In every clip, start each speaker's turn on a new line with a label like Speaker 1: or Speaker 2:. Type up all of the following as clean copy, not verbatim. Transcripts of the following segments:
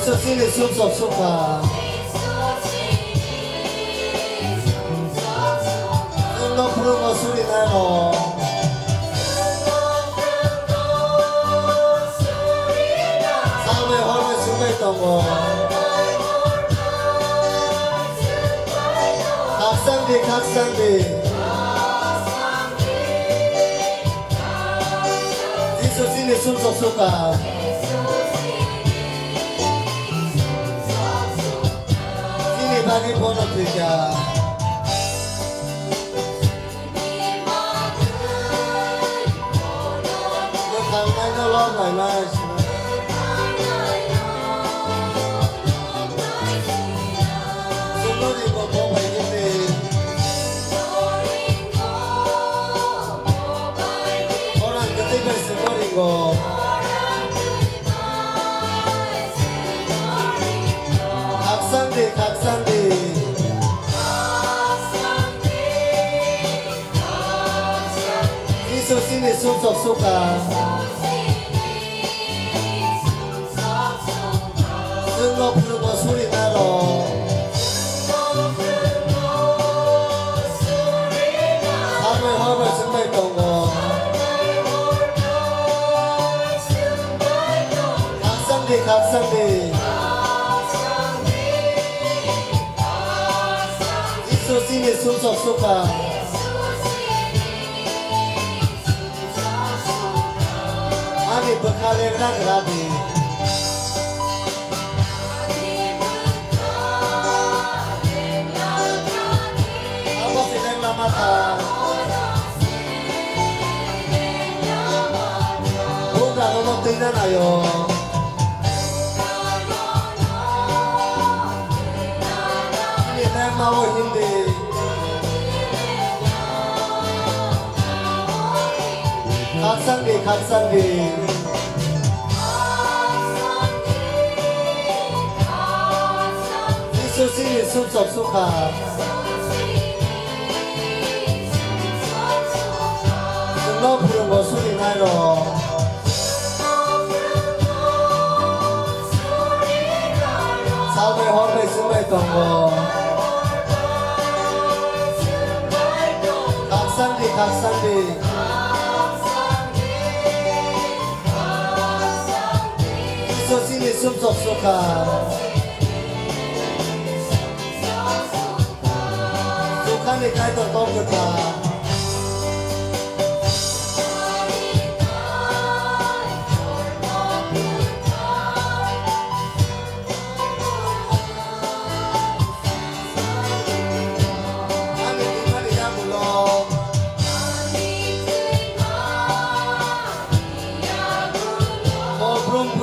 Speaker 1: 예수님의 숲속속하 눈 부른 거 소리 나노 삶의 헐을 증거했던 거 각상비 예수님의 숲속속하 주님의 발이 번호들자 강남의 러브라이브 순노리고 모바일인데 오란 그때가 쓴노리고 각산디 예수님의 숲속속하 눈 부른 거 소리 나노 삶의 헐을 증거했던 거 각상비 예수님의 숲속속하 아니 버카레 나그라비 뭔가 너무 뜨잖아요 이게 내 마음인데 각상비 예수님의 숲속속하 눈 부른 거 소리 나노 삶의 헐을 증거했던 거 각상비 예수님의 숲속속하 북한에 가있던 동그다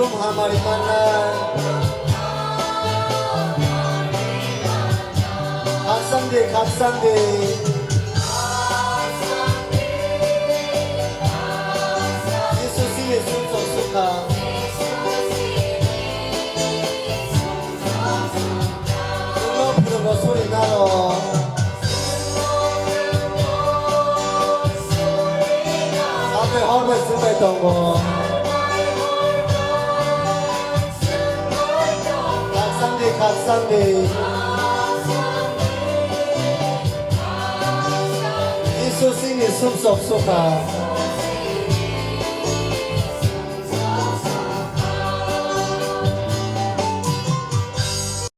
Speaker 1: Brum hamari mana 각상비 예수님의 숲속속하 눈 부른 거 소리 나노 삶의 헐을 증거했던 거 각상비 예수님의 숲속속하